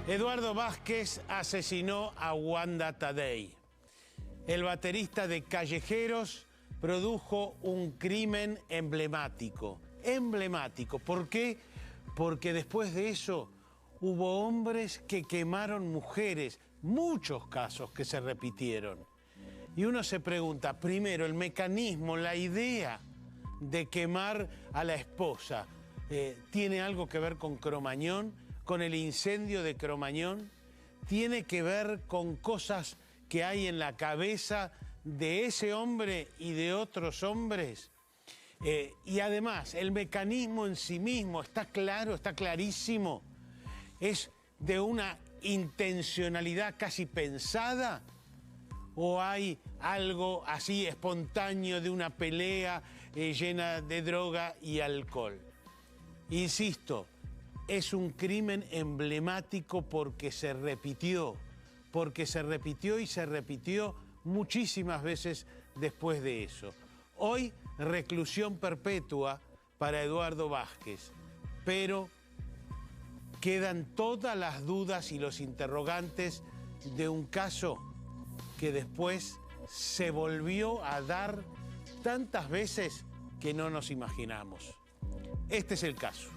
Eduardo Vázquez asesinó a Wanda Tadei. El baterista de Callejeros produjo un crimen emblemático. Emblemático. ¿Por qué? Porque después de eso hubo hombres que quemaron mujeres. Muchos casos que se repitieron. Y uno se pregunta, primero, el mecanismo, la idea de quemar a la esposa, ¿tiene algo que ver con Cromañón? ¿Con el incendio de Cromañón? ¿Tiene que ver con cosas que hay en la cabeza de ese hombre y de otros hombres? Y además, el mecanismo en sí mismo está claro, está clarísimo. ¿Es de una intencionalidad casi pensada? ¿O hay algo así espontáneo de una pelea llena de droga y alcohol? Insisto, es un crimen emblemático porque se repitió y se repitió muchísimas veces después de eso. Hoy, reclusión perpetua para Eduardo Vázquez, pero quedan todas las dudas y los interrogantes de un caso que después se volvió a dar tantas veces que no nos imaginamos. Este es el caso.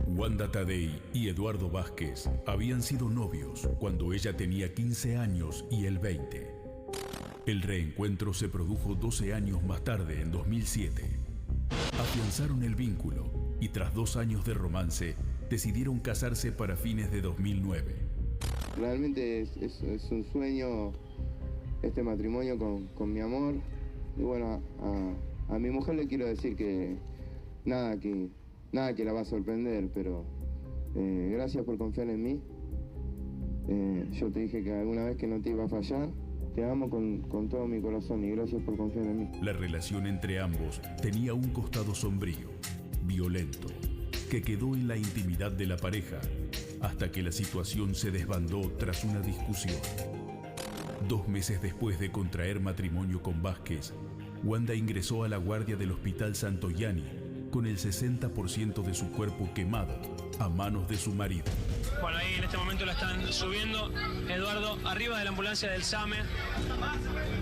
Wanda Tadei y Eduardo Vázquez habían sido novios cuando ella tenía 15 años y él 20. El reencuentro se produjo 12 años más tarde, en 2007. Afianzaron el vínculo y tras 2 años de romance, decidieron casarse para fines de 2009. Realmente es un sueño este matrimonio con mi amor. Y bueno, a mi mujer le quiero decir que nada que la va a sorprender, pero gracias por confiar en mí. Yo te dije que alguna vez que no te iba a fallar. Te amo con todo mi corazón y gracias por confiar en mí. La relación entre ambos tenía un costado sombrío, violento, que quedó en la intimidad de la pareja, hasta que la situación se desbandó tras una discusión. 2 meses después de contraer matrimonio con Vázquez, Wanda ingresó a la guardia del Hospital Santoyani con el 60% de su cuerpo quemado a manos de su marido. Bueno, ahí en este momento la están subiendo, Eduardo, arriba de la ambulancia del SAME,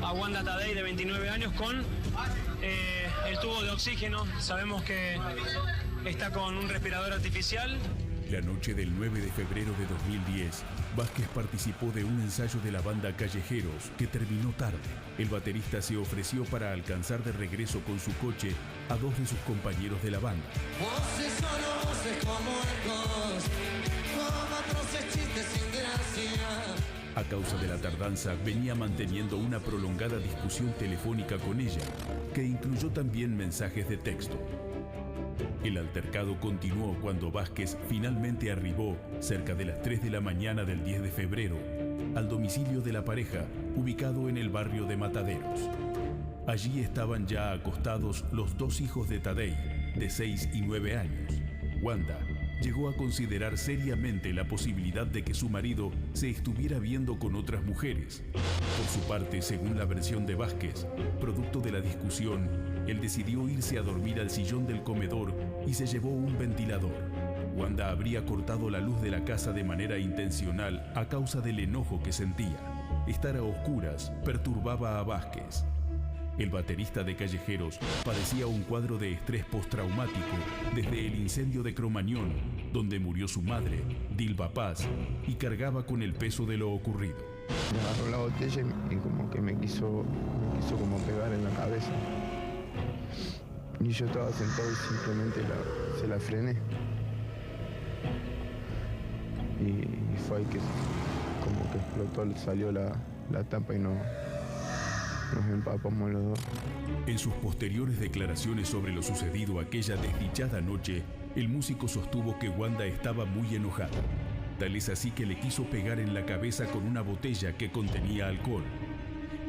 a Wanda Tadei, de 29 años, con el tubo de oxígeno. Sabemos que está con un respirador artificial. La noche del 9 de febrero de 2010, Vázquez participó de un ensayo de la banda Callejeros que terminó tarde. El baterista se ofreció para alcanzar de regreso con su coche a 2 de sus compañeros de la banda. Voces solo voces como ecos, como atroces chistes sin gracia. A causa de la tardanza, venía manteniendo una prolongada discusión telefónica con ella, que incluyó también mensajes de texto. El altercado continuó cuando Vázquez finalmente arribó, cerca de las 3 de la mañana del 10 de febrero, al domicilio de la pareja, ubicado en el barrio de Mataderos. Allí estaban ya acostados los 2 hijos de Tadei, de 6 y 9 años. Wanda llegó a considerar seriamente la posibilidad de que su marido se estuviera viendo con otras mujeres. Por su parte, según la versión de Vázquez, producto de la discusión, él decidió irse a dormir al sillón del comedor y se llevó un ventilador. Wanda habría cortado la luz de la casa de manera intencional a causa del enojo que sentía. Estar a oscuras perturbaba a Vázquez. El baterista de Callejeros padecía un cuadro de estrés postraumático desde el incendio de Cromañón, donde murió su madre, Dilba Paz, y cargaba con el peso de lo ocurrido. Me agarró la botella y como que me quiso como pegar en la cabeza. Y yo estaba sentado y simplemente se la frené. Y fue ahí que como que explotó, salió la tapa y nos empapamos los dos. En sus posteriores declaraciones sobre lo sucedido aquella desdichada noche, el músico sostuvo que Wanda estaba muy enojada. Tal es así que le quiso pegar en la cabeza con una botella que contenía alcohol.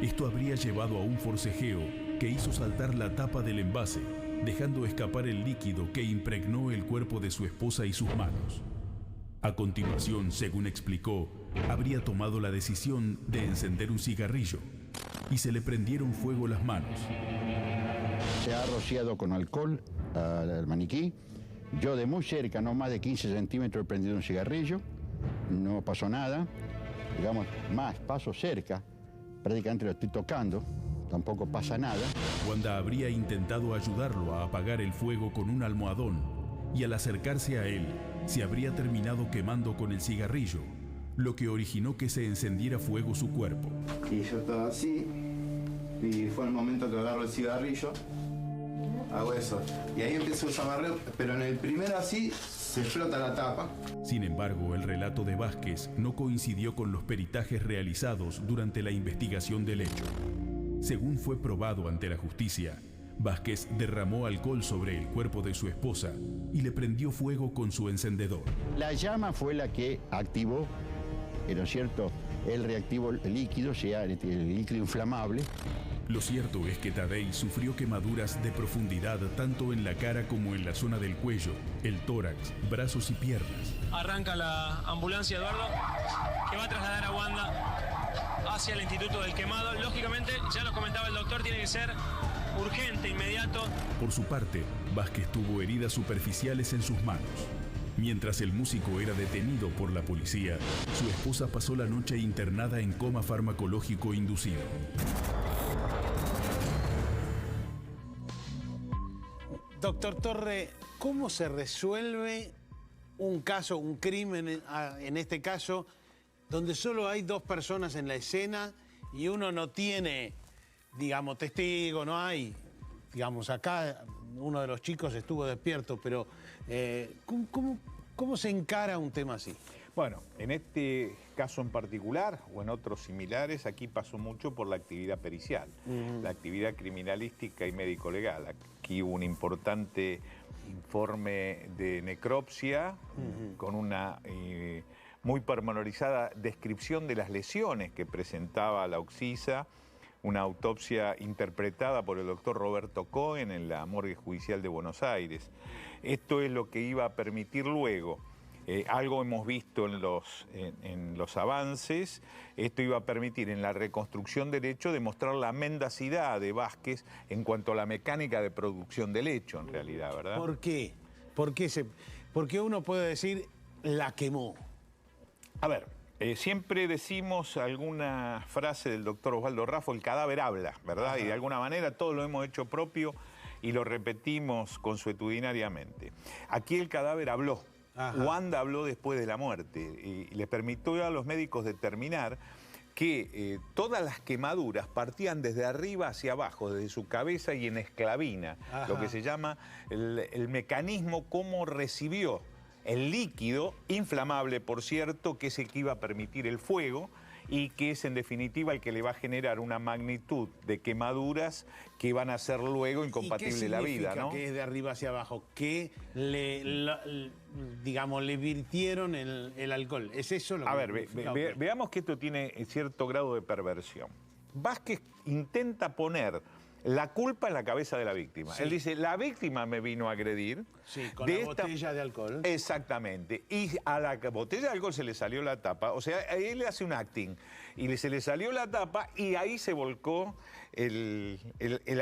Esto habría llevado a un forcejeo que hizo saltar la tapa del envase, dejando escapar el líquido que impregnó el cuerpo de su esposa y sus manos. A continuación, según explicó, habría tomado la decisión de encender un cigarrillo y se le prendieron fuego las manos. Se ha rociado con alcohol al maniquí Yo de muy cerca, no más de 15 centímetros, he prendido un cigarrillo, no pasó nada. Digamos, más, paso cerca, prácticamente lo estoy tocando, tampoco pasa nada. Wanda habría intentado ayudarlo a apagar el fuego con un almohadón y al acercarse a él, se habría terminado quemando con el cigarrillo, lo que originó que se encendiera fuego su cuerpo. Y yo estaba así, y fue el momento que agarro el cigarrillo, hago eso, y ahí empiezo a zamarrear, pero en el primero así se explota la tapa. Sin embargo, el relato de Vázquez no coincidió con los peritajes realizados durante la investigación del hecho. Según fue probado ante la justicia, Vázquez derramó alcohol sobre el cuerpo de su esposa y le prendió fuego con su encendedor. La llama fue la que activó, ¿no es cierto?, el reactivo líquido, o sea, el líquido inflamable. Lo cierto es que Tadei sufrió quemaduras de profundidad tanto en la cara como en la zona del cuello, el tórax, brazos y piernas. Arranca la ambulancia, Eduardo, que va a trasladar a Wanda hacia el Instituto del Quemado. Lógicamente, ya nos comentaba el doctor, tiene que ser urgente, inmediato. Por su parte, Vázquez tuvo heridas superficiales en sus manos. Mientras el músico era detenido por la policía, su esposa pasó la noche internada en coma farmacológico inducido. Doctor Torre, ¿cómo se resuelve un caso, un crimen, en este caso, donde solo hay dos personas en la escena y uno no tiene, digamos, testigo, no hay, digamos, acá uno de los chicos estuvo despierto, pero ¿cómo se encara un tema así? Bueno, en este caso en particular o en otros similares, aquí pasó mucho por la actividad pericial, la actividad criminalística y médico-legal. Aquí hubo un importante informe de necropsia con una muy pormenorizada descripción de las lesiones que presentaba la occisa, una autopsia interpretada por el doctor Roberto Cohen en la Morgue Judicial de Buenos Aires. Esto es lo que iba a permitir luego. Algo hemos visto en los avances, esto iba a permitir en la reconstrucción del hecho demostrar la mendacidad de Vázquez en cuanto a la mecánica de producción del hecho, en realidad, ¿verdad? ¿Por qué? Porque uno puede decir, la quemó. A ver, siempre decimos alguna frase del doctor Osvaldo Raffo, el cadáver habla, ¿verdad? Ajá. Y de alguna manera todos lo hemos hecho propio y lo repetimos consuetudinariamente. Aquí el cadáver habló. Ajá. Wanda habló después de la muerte y le permitió a los médicos determinar que todas las quemaduras partían desde arriba hacia abajo, desde su cabeza y en esclavina, ajá, lo que se llama el mecanismo cómo recibió el líquido inflamable, por cierto, que es el que iba a permitir el fuego y que es en definitiva el que le va a generar una magnitud de quemaduras que van a ser luego incompatible la vida, ¿no? ¿Qué es de arriba hacia abajo? ¿Qué digamos, le virtieron el alcohol? ¿Es eso lo que... A ver, veamos que esto tiene cierto grado de perversión. Vázquez intenta poner la culpa en la cabeza de la víctima. Sí. Él dice, la víctima me vino a agredir. Sí, con la botella de alcohol. Exactamente. Y a la botella de alcohol se le salió la tapa. O sea, él le hace un acting. Y se le salió la tapa y ahí se volcó el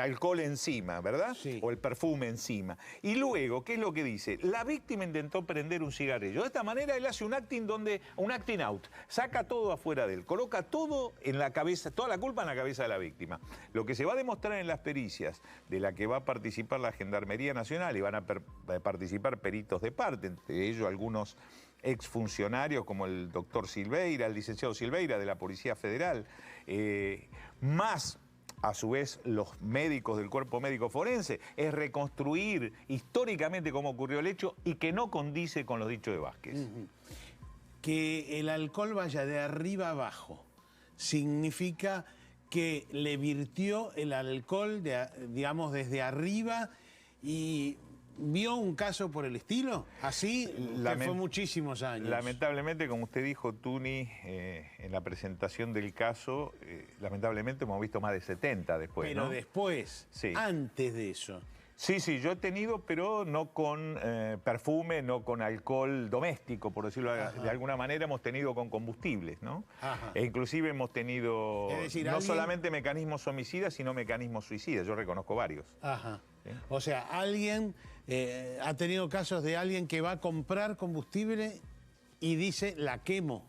alcohol encima, ¿verdad? Sí. O el perfume encima. Y luego, ¿qué es lo que dice? La víctima intentó prender un cigarrillo. De esta manera él hace un acting un acting out. Saca todo afuera de él. Coloca todo en la cabeza, toda la culpa en la cabeza de la víctima. Lo que se va a demostrar en las pericias de la que va a participar la Gendarmería Nacional y van a participar peritos de parte, entre ellos algunos exfuncionarios como el doctor Silveira, el licenciado Silveira de la Policía Federal, más a su vez los médicos del cuerpo médico forense, es reconstruir históricamente cómo ocurrió el hecho y que no condice con los dichos de Vázquez. Que el alcohol vaya de arriba abajo significa que le virtió el alcohol, digamos, desde arriba y vio un caso por el estilo, así, que fue muchísimos años. Lamentablemente, como usted dijo, Tuni, en la presentación del caso, lamentablemente hemos visto más de 70 después, pero ¿no? después, sí, antes de eso. Sí, yo he tenido, pero no con perfume, no con alcohol doméstico, por decirlo de alguna manera, hemos tenido con combustibles, ¿no? Ajá. E inclusive hemos tenido no solamente mecanismos homicidas, sino mecanismos suicidas, yo reconozco varios. Ajá. O sea, alguien ha tenido casos de alguien que va a comprar combustible y dice, la quemo.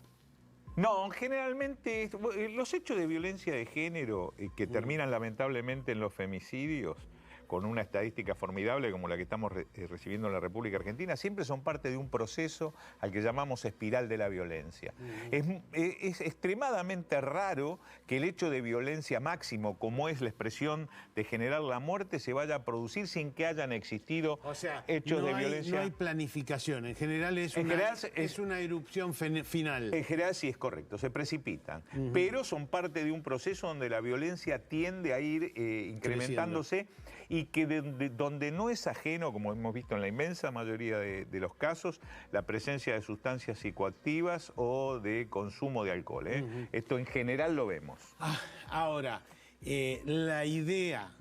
No, generalmente los hechos de violencia de género que terminan lamentablemente en los femicidios, con una estadística formidable como la que estamos recibiendo en la República Argentina, siempre son parte de un proceso al que llamamos espiral de la violencia. Es extremadamente raro que el hecho de violencia máximo, como es la expresión de generar la muerte, se vaya a producir sin que hayan existido hechos de violencia. No hay planificación, en general es una erupción final. En general sí es correcto, se precipitan, pero son parte de un proceso donde la violencia tiende a ir incrementándose y que donde no es ajeno, como hemos visto en la inmensa mayoría de los casos, la presencia de sustancias psicoactivas o de consumo de alcohol. Esto en general lo vemos. Ahora, la idea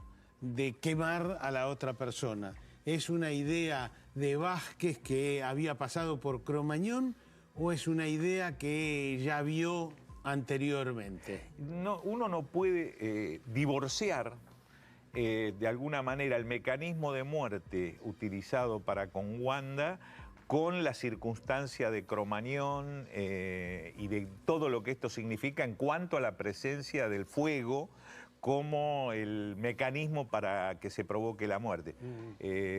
de quemar a la otra persona, ¿es una idea de Vázquez que había pasado por Cromañón o es una idea que ya vio anteriormente? No, uno no puede divorciar de alguna manera el mecanismo de muerte utilizado para con Wanda con la circunstancia de Cromañón y de todo lo que esto significa en cuanto a la presencia del fuego como el mecanismo para que se provoque la muerte.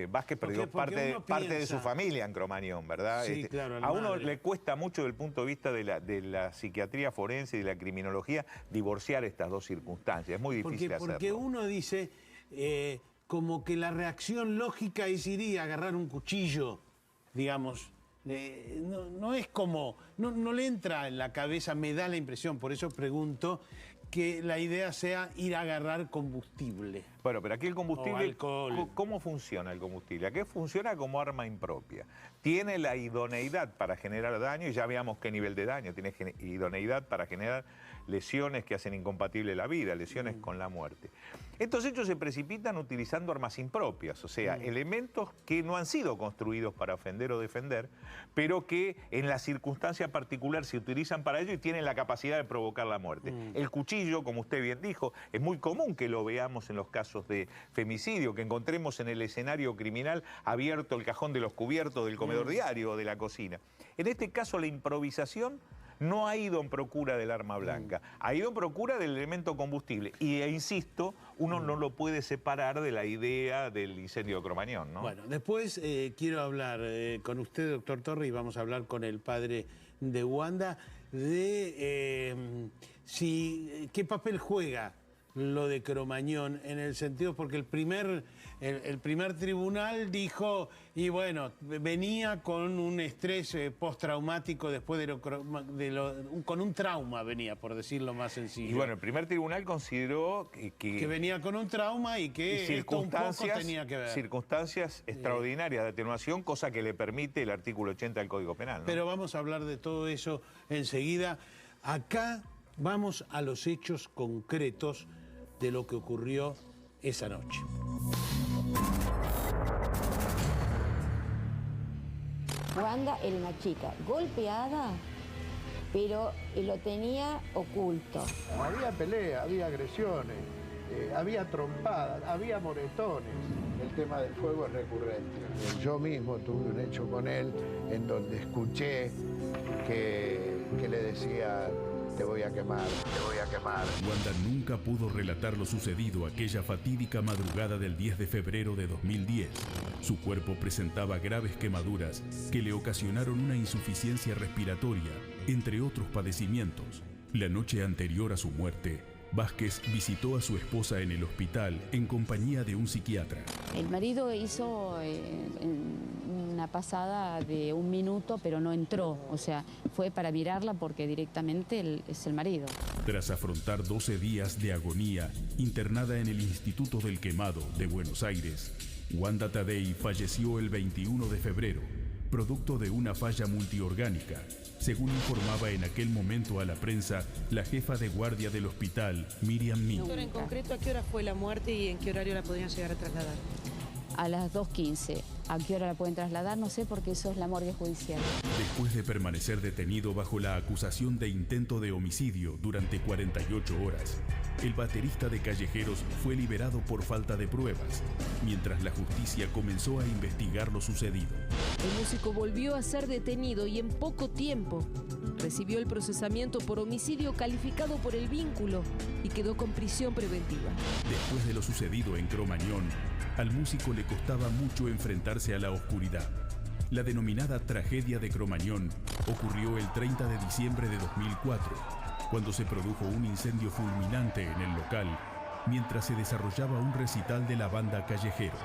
Vázquez perdió parte de su familia en Cromañón, ¿verdad? Sí, claro, a uno le cuesta mucho desde el punto de vista de la psiquiatría forense y de la criminología divorciar estas dos circunstancias. Es muy difícil hacerlo. Porque uno dice como que la reacción lógica es ir y agarrar un cuchillo, digamos. No es como, no le entra en la cabeza, me da la impresión, por eso pregunto, que la idea sea ir a agarrar combustible. Bueno, pero aquí el combustible, alcohol. ¿Cómo funciona el combustible? Aquí funciona como arma impropia. Tiene la idoneidad para generar daño, y ya veamos qué nivel de daño. Tiene idoneidad para generar lesiones que hacen incompatible la vida, lesiones con la muerte. Estos hechos se precipitan utilizando armas impropias, o sea, elementos que no han sido construidos para ofender o defender, pero que en la circunstancia particular se utilizan para ello y tienen la capacidad de provocar la muerte. El cuchillo, como usted bien dijo, es muy común que lo veamos en los casos de femicidio, que encontremos en el escenario criminal abierto el cajón de los cubiertos del comedor diario o de la cocina. En este caso, la improvisación no ha ido en procura del arma blanca, ha ido en procura del elemento combustible. Y, insisto, uno no lo puede separar de la idea del incendio de Cromañón, ¿no? Bueno, después quiero hablar con usted, doctor Torre, y vamos a hablar con el padre de Wanda, de qué papel juega lo de Cromañón, en el sentido, porque el primer tribunal dijo, y bueno, venía con un estrés postraumático después con un trauma venía, por decirlo más sencillo. Y bueno, el primer tribunal consideró que venía con un trauma y que esto un poco tenía que ver. Circunstancias extraordinarias de atenuación, cosa que le permite el artículo 80 del Código Penal, ¿no? Pero vamos a hablar de todo eso enseguida. Acá vamos a los hechos concretos de lo que ocurrió esa noche. Wanda era una chica golpeada, pero lo tenía oculto. Había pelea, había agresiones, había trompadas, había moretones. El tema del fuego es recurrente. Yo mismo tuve un hecho con él en donde escuché que le decía: te voy a quemar, te voy a quemar. Wanda nunca pudo relatar lo sucedido aquella fatídica madrugada del 10 de febrero de 2010. Su cuerpo presentaba graves quemaduras que le ocasionaron una insuficiencia respiratoria, entre otros padecimientos. La noche anterior a su muerte, Vázquez visitó a su esposa en el hospital en compañía de un psiquiatra. El marido hizo una pasada de 1 minuto, pero no entró. O sea, fue para mirarla porque directamente él es el marido. Tras afrontar 12 días de agonía, internada en el Instituto del Quemado de Buenos Aires, Wanda Tadei falleció el 21 de febrero, producto de una falla multiorgánica, según informaba en aquel momento a la prensa la jefa de guardia del hospital, Miriam Mí. En concreto, ¿a qué hora fue la muerte y en qué horario la podrían llegar a trasladar? A las 2:15. ¿A qué hora la pueden trasladar? No sé, porque eso es la morgue judicial. Después de permanecer detenido bajo la acusación de intento de homicidio durante 48 horas, el baterista de Callejeros fue liberado por falta de pruebas, mientras la justicia comenzó a investigar lo sucedido. El músico volvió a ser detenido y en poco tiempo recibió el procesamiento por homicidio calificado por el vínculo y quedó con prisión preventiva. Después de lo sucedido en Cromañón, al músico le costaba mucho enfrentarse a la oscuridad. La denominada tragedia de Cromañón ocurrió el 30 de diciembre de 2004, cuando se produjo un incendio fulminante en el local, mientras se desarrollaba un recital de la banda Callejeros.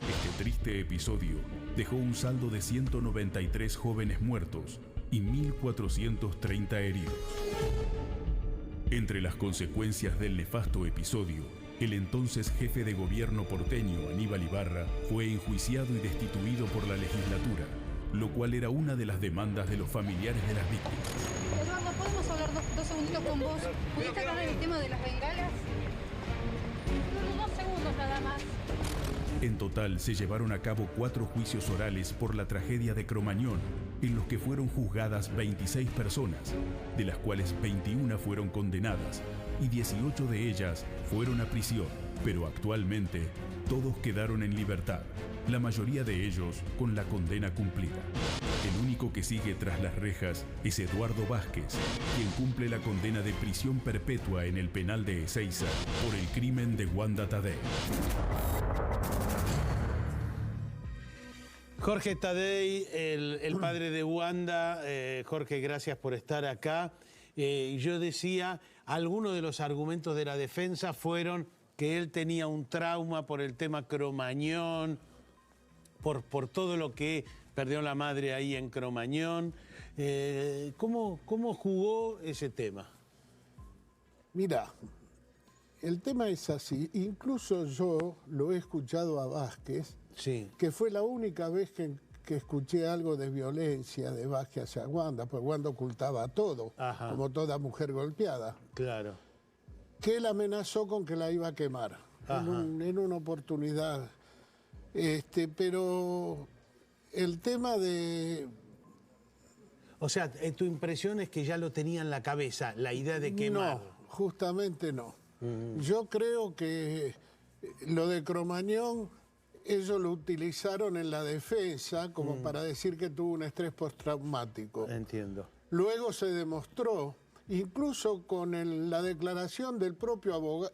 Este triste episodio dejó un saldo de 193 jóvenes muertos y 1.430 heridos. Entre las consecuencias del nefasto episodio, el entonces jefe de gobierno porteño, Aníbal Ibarra, fue enjuiciado y destituido por la legislatura, lo cual era una de las demandas de los familiares de las víctimas. Eduardo, ¿podemos hablar dos segunditos con vos? ¿Pudiste aclarar el tema de las bengalas? 2 segundos nada más. En total se llevaron a cabo 4 juicios orales por la tragedia de Cromañón, en los que fueron juzgadas 26 personas, de las cuales 21 fueron condenadas y 18 de ellas fueron a prisión, pero actualmente todos quedaron en libertad, la mayoría de ellos con la condena cumplida. El único que sigue tras las rejas es Eduardo Vázquez, quien cumple la condena de prisión perpetua en el penal de Ezeiza por el crimen de Wanda Tadei. Jorge Tadei, el padre de Wanda. Jorge, gracias por estar acá. Yo decía, algunos de los argumentos de la defensa fueron que él tenía un trauma por el tema Cromañón, por todo lo que perdió la madre ahí en Cromañón. ¿Cómo jugó ese tema? Mira, el tema es así. Incluso yo lo he escuchado a Vázquez, sí, que fue la única vez que escuché algo de violencia de Vázquez hacia Wanda, pues Wanda ocultaba todo, ajá, como toda mujer golpeada. Claro. Que él amenazó con que la iba a quemar en una oportunidad. Pero el tema de... O sea, tu impresión es que ya lo tenía en la cabeza, la idea de quemar. No, justamente no. Yo creo que lo de Cromañón, ellos lo utilizaron en la defensa como para decir que tuvo un estrés postraumático. Entiendo. Luego se demostró, incluso con la declaración del propio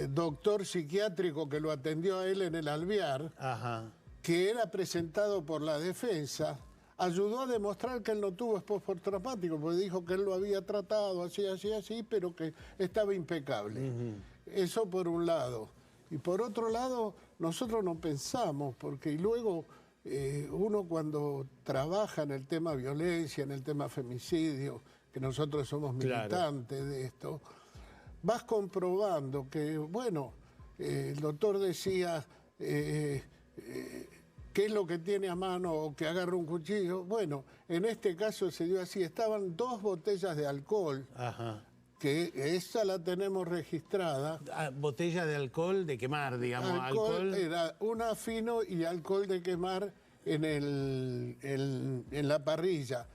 doctor psiquiátrico que lo atendió a él en el Alvear, ajá, que era presentado por la defensa, ayudó a demostrar que él no tuvo estrés postraumático, porque dijo que él lo había tratado así, pero que estaba impecable. Eso por un lado. Y por otro lado, nosotros no pensamos, porque luego uno cuando trabaja en el tema violencia, en el tema femicidio, que nosotros somos militantes, claro, de esto, vas comprobando que, bueno, el doctor decía, ¿qué es lo que tiene a mano o que agarra un cuchillo? Bueno, en este caso se dio así, estaban 2 botellas de alcohol, ajá, que esa la tenemos registrada. ¿Botella de alcohol de quemar, digamos? Alcohol era una fino y alcohol de quemar en la parrilla.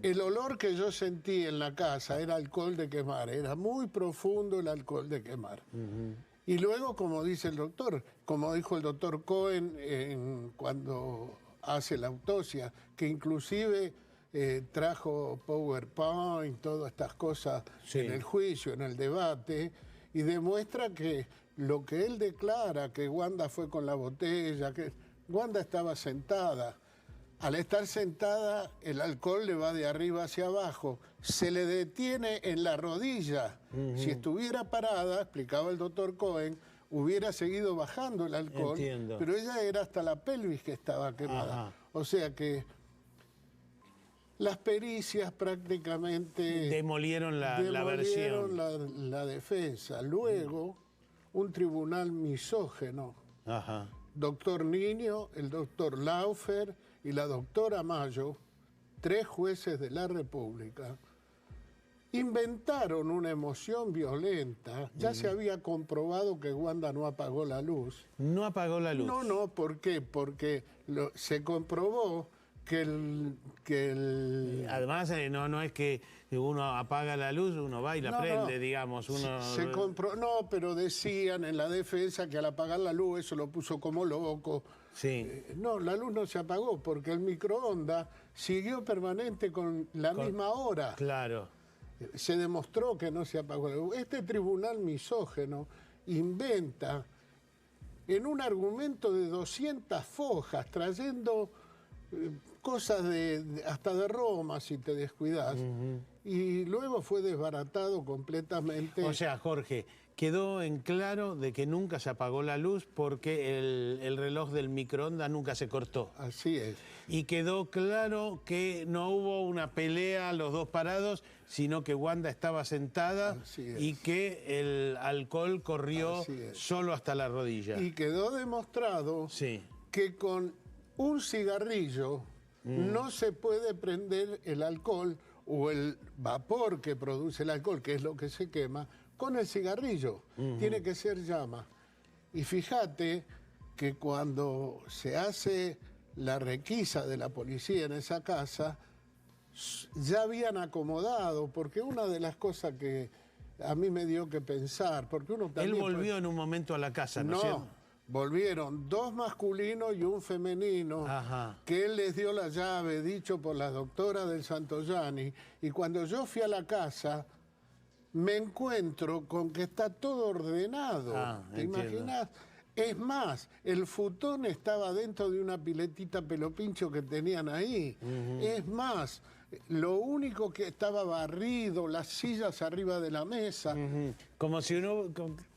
El olor que yo sentí en la casa era alcohol de quemar, era muy profundo el alcohol de quemar. Y luego, como dice el doctor, como dijo el doctor Cohen cuando hace la autopsia, que inclusive trajo PowerPoint, todas estas cosas, sí, en el juicio, en el debate, y demuestra que lo que él declara, que Wanda fue con la botella, que Wanda estaba sentada. Al estar sentada, el alcohol le va de arriba hacia abajo, se le detiene en la rodilla. Si estuviera parada, explicaba el doctor Cohen, hubiera seguido bajando el alcohol. Entiendo. Pero ella era hasta la pelvis que estaba quemada. Ajá. O sea que las pericias prácticamente demolieron la versión. La defensa. Luego, un tribunal misógeno, ajá, doctor Niño, el doctor Laufer y la doctora Mayo, 3 jueces de la República, inventaron una emoción violenta. Ya se había comprobado que Wanda no apagó la luz. ¿No apagó la luz? No, ¿por qué? Porque se comprobó que el... Además, no es que uno apaga la luz, uno va y la prende, digamos. Uno... No, pero decían en la defensa que al apagar la luz eso lo puso como loco. Sí. No, la luz no se apagó porque el microondas siguió permanente con la misma hora. Claro. Se demostró que no se apagó la luz. Este tribunal misógeno inventa en un argumento de 200 fojas, trayendo cosas hasta de Roma, si te descuidas, y luego fue desbaratado completamente. O sea, Jorge, quedó en claro de que nunca se apagó la luz porque el reloj del microondas nunca se cortó. Así es. Y quedó claro que no hubo una pelea, los dos parados, sino que Wanda estaba sentada y que el alcohol corrió solo hasta la rodilla. Y quedó demostrado que con un cigarrillo no se puede prender el alcohol o el vapor que produce el alcohol, que es lo que se quema, con el cigarrillo. Tiene que ser llama. Y fíjate que cuando se hace la requisa de la policía en esa casa, ya habían acomodado, porque una de las cosas que a mí me dio que pensar, porque uno también... Él volvió en un momento a la casa, ¿no es cierto? Volvieron 2 masculinos y un femenino, que él les dio la llave, dicho por la doctora del Santoyani, y cuando yo fui a la casa, me encuentro con que está todo ordenado. ¿Te imaginas? Es más, el futón estaba dentro de una piletita pelopincho que tenían ahí. Es más, lo único que estaba barrido, las sillas arriba de la mesa. Como si uno...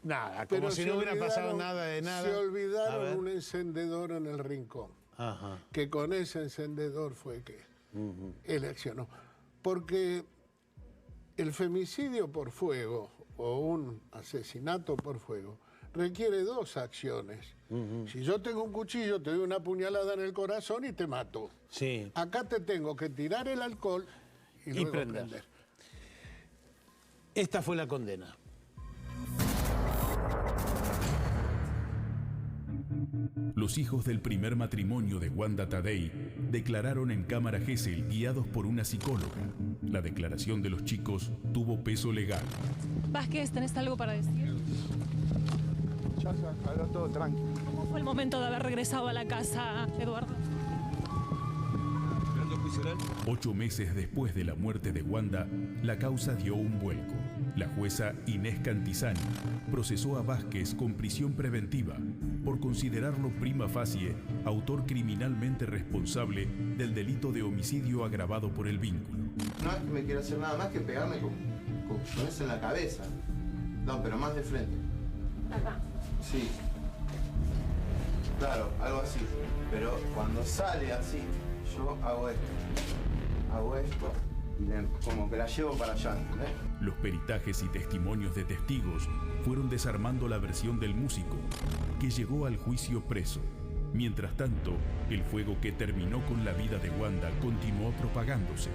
Nada, como si no hubiera pasado nada de nada. Se olvidaron un encendedor en el rincón. Que con ese encendedor fue que él accionó. Porque el femicidio por fuego o un asesinato por fuego requiere 2 acciones. Si yo tengo un cuchillo, te doy una puñalada en el corazón y te mato. Acá te tengo que tirar el alcohol y luego prender. Esta fue la condena. Los hijos del primer matrimonio de Wanda Tadei declararon en cámara Gesell guiados por una psicóloga. La declaración de los chicos tuvo peso legal. Vázquez, ¿tenés algo para decir? Ya se habló todo tranquilo. ¿Cómo fue el momento de haber regresado a la casa, Eduardo? 8 meses después de la muerte de Wanda, la causa dio un vuelco. La jueza Inés Cantizani procesó a Vázquez con prisión preventiva por considerarlo prima facie autor criminalmente responsable del delito de homicidio agravado por el vínculo. No es que me quiera hacer nada más que pegarme con eso en la cabeza. No, pero más de frente. Acá. Sí. Claro, algo así. Pero cuando sale así, yo hago esto. Hago esto y como que la llevo para allá, ¿entendés? Los peritajes y testimonios de testigos fueron desarmando la versión del músico, que llegó al juicio preso. Mientras tanto, el fuego que terminó con la vida de Wanda continuó propagándose.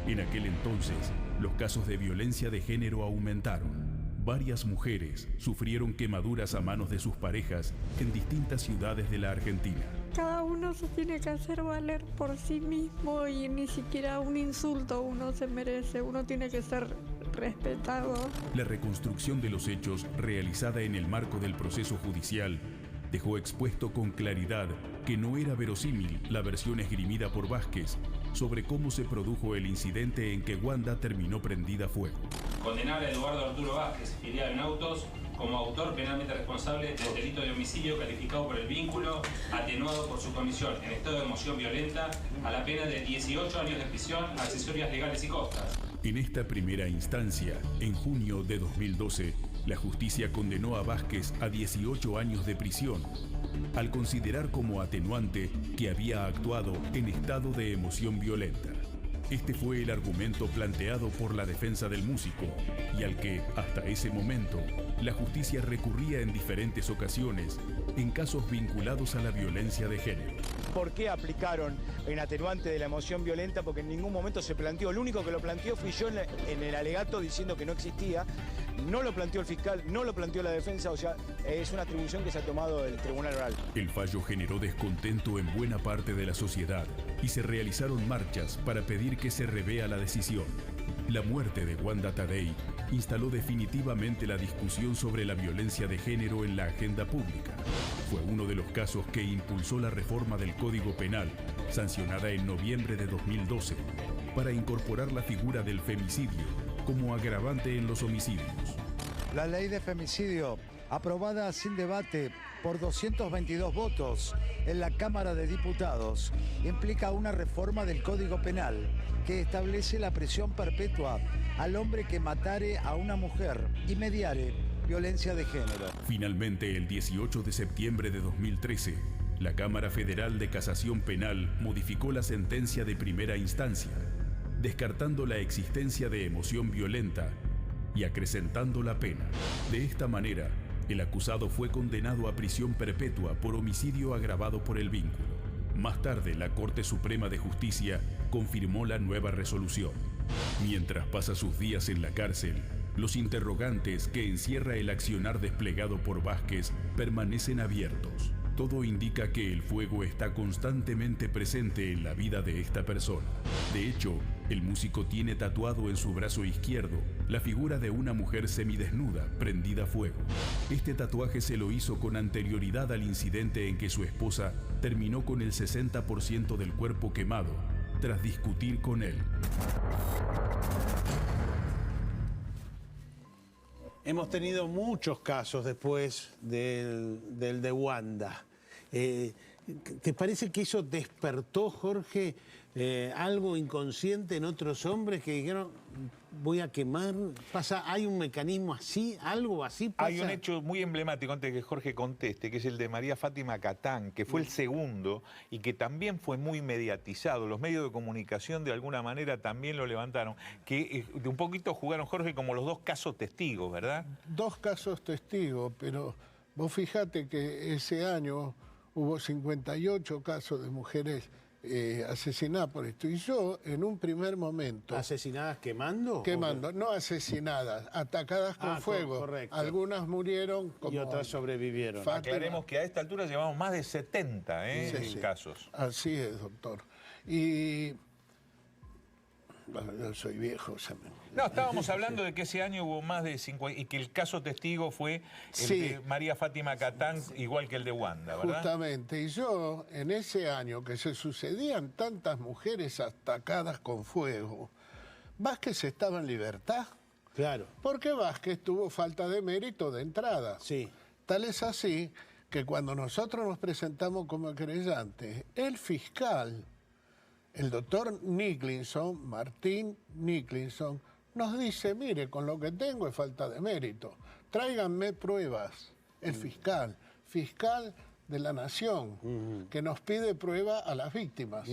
En aquel entonces, los casos de violencia de género aumentaron. Varias mujeres sufrieron quemaduras a manos de sus parejas en distintas ciudades de la Argentina. Cada uno se tiene que hacer valer por sí mismo y ni siquiera un insulto uno se merece, uno tiene que ser respetado. La reconstrucción de los hechos, realizada en el marco del proceso judicial, dejó expuesto con claridad que no era verosímil la versión esgrimida por Vázquez sobre cómo se produjo el incidente en que Wanda terminó prendida a fuego. Condenar a Eduardo Arturo Vázquez, filial en Autos, como autor penalmente responsable del delito de homicidio calificado por el vínculo, atenuado por su comisión en estado de emoción violenta, a la pena de 18 años de prisión, accesorias legales y costas. En esta primera instancia, en junio de 2012, la justicia condenó a Vázquez a 18 años de prisión, al considerar como atenuante que había actuado en estado de emoción violenta. Este fue el argumento planteado por la defensa del músico y al que, hasta ese momento, la justicia recurría en diferentes ocasiones en casos vinculados a la violencia de género. por qué aplicaron en atenuante de la emoción violenta, porque en ningún momento se planteó. Lo único que lo planteó fui yo en el alegato diciendo que no existía. No lo planteó el fiscal, no lo planteó la defensa, o sea, es una atribución que se ha tomado el Tribunal Oral. El fallo generó descontento en buena parte de la sociedad y se realizaron marchas para pedir que se revea la decisión. La muerte de Wanda Tadei instaló definitivamente la discusión sobre la violencia de género en la agenda pública. Fue uno de los casos que impulsó la reforma del Código Penal, sancionada en noviembre de 2012, para incorporar la figura del femicidio como agravante en los homicidios. La ley de femicidio, aprobada sin debate por 222 votos en la Cámara de Diputados, implica una reforma del Código Penal que establece la prisión perpetua al hombre que matare a una mujer y mediare violencia de género. Finalmente, el 18 de septiembre de 2013, la Cámara Federal de Casación Penal modificó la sentencia de primera instancia, descartando la existencia de emoción violenta y acrecentando la pena. De esta manera, el acusado fue condenado a prisión perpetua por homicidio agravado por el vínculo. Más tarde, la Corte Suprema de Justicia confirmó la nueva resolución. Mientras pasa sus días en la cárcel, los interrogantes que encierra el accionar desplegado por Vázquez permanecen abiertos. Todo indica que el fuego está constantemente presente en la vida de esta persona. De hecho, el músico tiene tatuado en su brazo izquierdo la figura de una mujer semidesnuda, prendida a fuego. Este tatuaje se lo hizo con anterioridad al incidente en que su esposa terminó con el 60% del cuerpo quemado, tras discutir con él. Hemos tenido muchos casos después del de Wanda. ¿Te parece que eso despertó, Jorge, algo inconsciente en otros hombres que dijeron, voy a quemar? ¿Hay un mecanismo así? ¿Algo así pasa? Hay un hecho muy emblemático, antes que Jorge conteste, que es el de María Fátima Catán, que fue el segundo y que también fue muy mediatizado. Los medios de comunicación de alguna manera también lo levantaron. Que de un poquito jugaron, Jorge, como los dos casos testigos, ¿verdad? Dos casos testigos, pero vos fijate que ese año hubo 58 casos de mujeres asesinadas por esto. Y yo, en un primer momento... ¿Asesinadas quemando? Quemando, no asesinadas, atacadas con fuego. Correcto. Algunas murieron y otras sobrevivieron. Fátima. Aclaremos que a esta altura llevamos más de 70 casos. Así es, doctor. Y... Bueno, yo soy viejo, No, estábamos hablando de que ese año hubo más de 50 y que el caso testigo fue el de María Fátima Catán, igual que el de Wanda, ¿verdad? Justamente, y yo en ese año que se sucedían tantas mujeres atacadas con fuego, Vázquez estaba en libertad. Claro. Porque Vázquez tuvo falta de mérito de entrada. Sí. Tal es así que cuando nosotros nos presentamos como querellantes, el fiscal, el doctor Niclinson, Martín Niclinson, nos dice, mire, con lo que tengo es falta de mérito, tráiganme pruebas. El fiscal de la Nación, que nos pide prueba a las víctimas.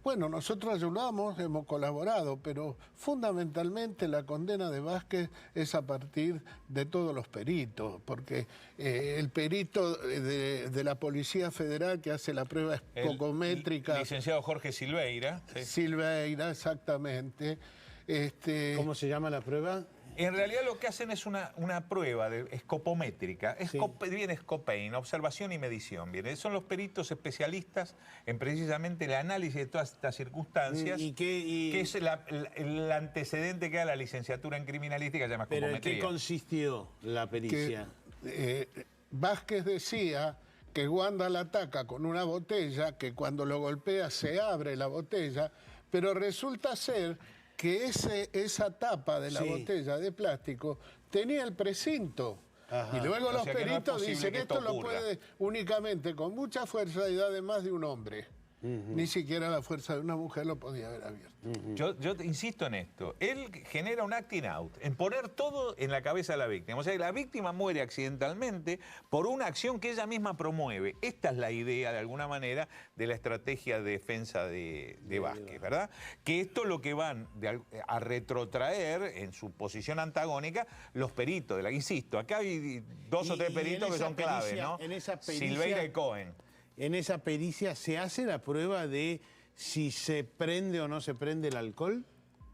Bueno, nosotros ayudamos, hemos colaborado, pero fundamentalmente la condena de Vázquez es a partir de todos los peritos, porque el perito de la Policía Federal que hace la prueba escopométrica... El licenciado Jorge Silveira. Sí. Silveira, exactamente. ¿Cómo se llama la prueba? En realidad lo que hacen es una prueba escopométrica, viene Scopain, observación y medición. Son los peritos especialistas en precisamente el análisis de todas estas circunstancias, que es el antecedente que da la licenciatura en criminalística, se llama escopometría. ¿Pero en qué consistió la pericia? Vázquez decía que Wanda la ataca con una botella, que cuando lo golpea se abre la botella, pero resulta ser que esa tapa de la botella de plástico tenía el precinto. Ajá. Y luego los peritos dicen esto lo puede únicamente con mucha fuerza y da de más de un hombre. Ni siquiera la fuerza de una mujer lo podía haber abierto. Yo insisto en esto. Él genera un acting out, en poner todo en la cabeza de la víctima. O sea, la víctima muere accidentalmente por una acción que ella misma promueve. Esta es la idea, de alguna manera, de la estrategia de defensa de Vázquez, ¿verdad? Que esto es lo que van a retrotraer en su posición antagónica los peritos. Insisto, acá hay dos o tres peritos que son claves, ¿no? En esa pericia, Silveira y Cohen. en esa pericia se hace la prueba de si se prende o no se prende el alcohol.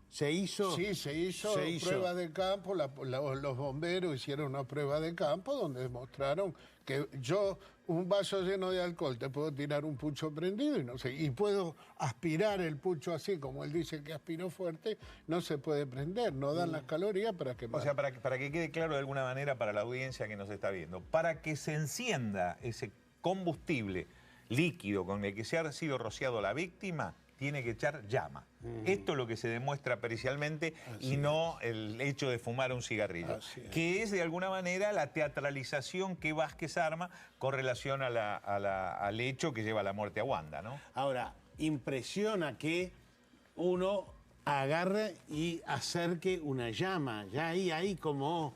¿Se hizo? Sí, se hizo prueba de campo, los bomberos hicieron una prueba de campo donde demostraron que yo, un vaso lleno de alcohol, te puedo tirar un pucho prendido y no sé, y puedo aspirar el pucho así, como él dice que aspiró fuerte, no se puede prender, no dan las calorías para que... O sea, para que quede claro de alguna manera para la audiencia que nos está viendo, para que se encienda ese combustible líquido con el que se ha sido rociado la víctima, tiene que echar llama. Esto es lo que se demuestra pericialmente y no el hecho de fumar un cigarrillo. Que es de alguna manera la teatralización que Vázquez arma con relación al hecho que lleva a la muerte a Wanda, ¿no? Ahora, impresiona que uno agarre y acerque una llama. Ya ahí como...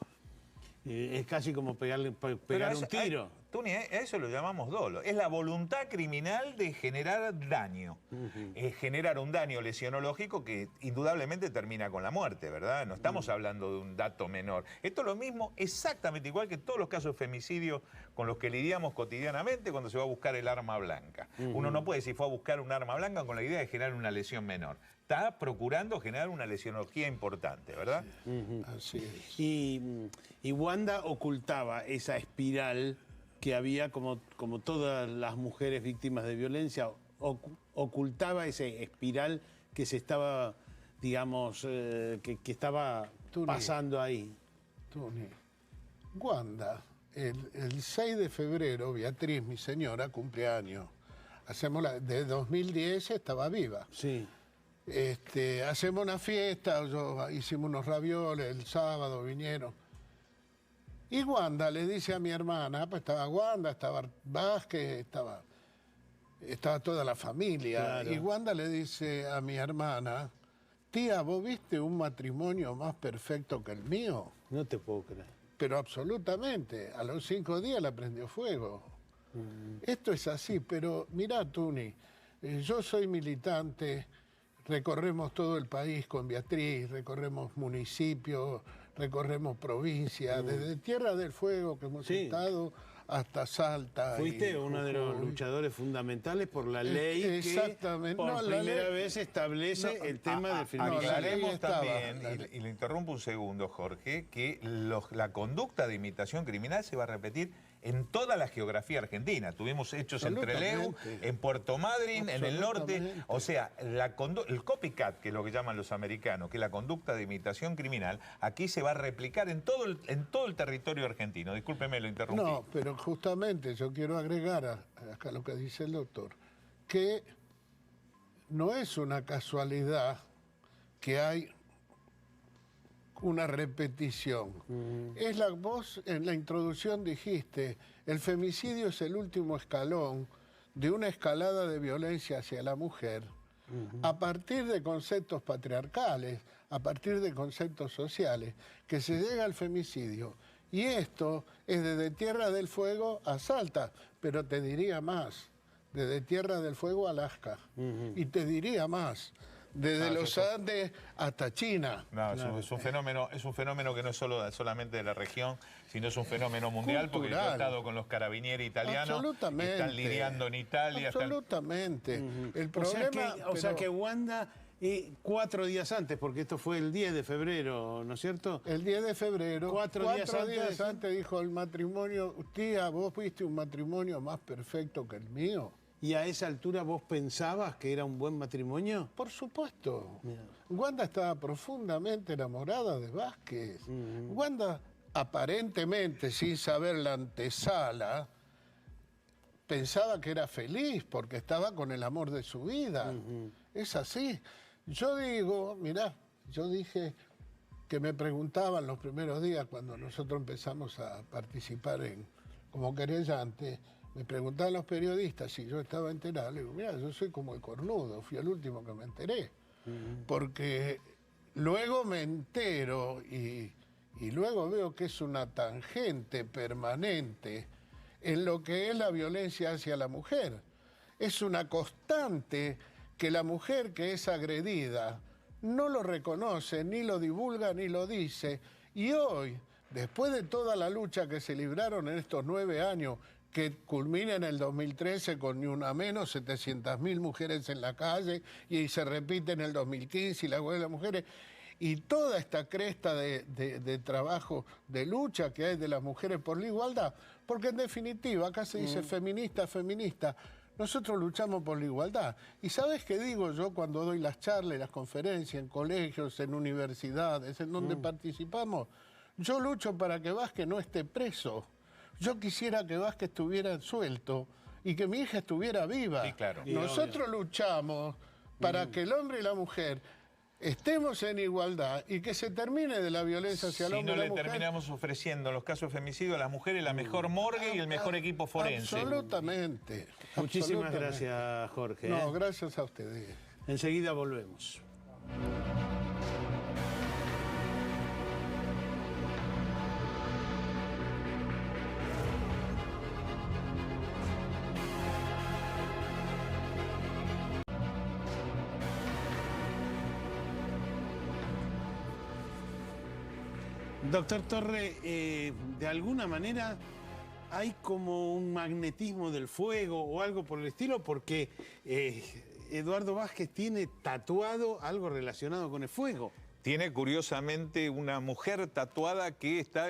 es casi como pegar un tiro. Tony, a eso lo llamamos dolo. Es la voluntad criminal de generar daño. Es generar un daño lesionológico que indudablemente termina con la muerte, ¿verdad? No estamos hablando de un dato menor. Esto es lo mismo, exactamente igual que todos los casos de femicidio con los que lidiamos cotidianamente cuando se va a buscar el arma blanca. Uno no puede decir fue a buscar un arma blanca con la idea de generar una lesión menor. Está procurando generar una lesionología importante, ¿verdad? Así es. Y Wanda ocultaba esa espiral que había, como todas las mujeres víctimas de violencia, ocultaba ese espiral que se estaba, digamos, que estaba pasando ahí. Tony, Wanda, el 6 de febrero, Beatriz, mi señora, cumpleaños. De 2010 estaba viva. Sí. Hacemos una fiesta, hicimos unos ravioles, el sábado vinieron. Y Wanda le dice a mi hermana, pues estaba Wanda, estaba Vázquez, estaba toda la familia. Claro. Y Wanda le dice a mi hermana, tía, ¿vos viste un matrimonio más perfecto que el mío? No te puedo creer. Pero absolutamente, a los 5 días la prendió fuego. Esto es así, pero mirá, Tuni, yo soy militante, recorremos todo el país con Beatriz, recorremos municipios, recorremos provincias, desde Tierra del Fuego que hemos estado hasta Salta. Fuiste uno de los luchadores fundamentales por la ley que por primera vez establece el tema del feminicidio. Aclaremos también, y le interrumpo un segundo, Jorge, que la conducta de imitación criminal se va a repetir en toda la geografía argentina. Tuvimos hechos en Trelew, en Puerto Madryn, en el norte. O sea, el copycat, que es lo que llaman los americanos, que es la conducta de imitación criminal, aquí se va a replicar en todo el territorio argentino. Discúlpeme, lo interrumpí. No, pero justamente yo quiero agregar acá lo que dice el doctor, que no es una casualidad que hay una repetición. Vos en la introducción dijiste, el femicidio es el último escalón de una escalada de violencia hacia la mujer, a partir de conceptos patriarcales, a partir de conceptos sociales, que se llega al femicidio. Y esto es desde Tierra del Fuego a Salta, pero te diría más, desde Tierra del Fuego a Alaska, y te diría más, desde los Andes hasta China. No, claro. es un fenómeno que no es solamente de la región, sino es un fenómeno mundial, cultural. Porque yo he estado con los carabinieri italianos, que están lidiando en Italia. Absolutamente. El problema, o sea que Wanda, 4 días antes, porque esto fue el 10 de febrero, ¿no es cierto? El 10 de febrero. 4 días antes dijo el matrimonio, tía, vos viste un matrimonio más perfecto que el mío. ¿Y a esa altura vos pensabas que era un buen matrimonio? Por supuesto. Wanda estaba profundamente enamorada de Vázquez. Wanda, aparentemente, sin saber la antesala, pensaba que era feliz porque estaba con el amor de su vida. Es así. Yo digo, mirá, yo dije que me preguntaban los primeros días cuando nosotros empezamos a participar como querellante. Me preguntaban los periodistas si yo estaba enterado. Le digo, mira, yo soy como el cornudo, fui el último que me enteré. Porque luego me entero y luego veo que es una tangente permanente en lo que es la violencia hacia la mujer. Es una constante que la mujer que es agredida no lo reconoce, ni lo divulga, ni lo dice. Y hoy, después de toda la lucha que se libraron en estos 9 años, que culmina en el 2013 con ni una menos, 700.000 mujeres en la calle, y se repite en el 2015 y la huelga de las mujeres. Y toda esta cresta de trabajo, de lucha que hay de las mujeres por la igualdad, porque en definitiva acá se dice feminista, feminista. Nosotros luchamos por la igualdad. ¿Y sabes qué digo yo cuando doy las charlas, las conferencias en colegios, en universidades, en donde participamos? Yo lucho para que Vázquez no esté preso. Yo quisiera que Vázquez estuviera suelto y que mi hija estuviera viva. Sí, claro. Nosotros luchamos para que el hombre y la mujer estemos en igualdad y que se termine de la violencia hacia el hombre y la mujer. Si no le terminamos ofreciendo en los casos de femicidio a las mujeres la mejor morgue y el mejor equipo forense. Absolutamente. Muchísimas gracias, Jorge. No, gracias a ustedes. Enseguida volvemos. Doctor Torre, de alguna manera hay como un magnetismo del fuego o algo por el estilo, porque Eduardo Vázquez tiene tatuado algo relacionado con el fuego. Tiene, curiosamente, una mujer tatuada que está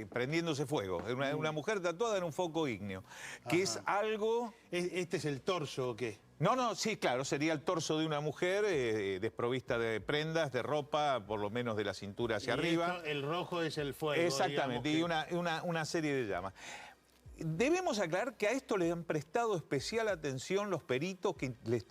prendiéndose fuego. Una mujer tatuada en un foco ígneo, que es algo... ¿Este es el torso o qué? No, sí, claro, sería el torso de una mujer desprovista de prendas, de ropa, por lo menos de la cintura hacia arriba. El rojo es el fuego. Exactamente, y una serie de llamas. Debemos aclarar que a esto le han prestado especial atención los peritos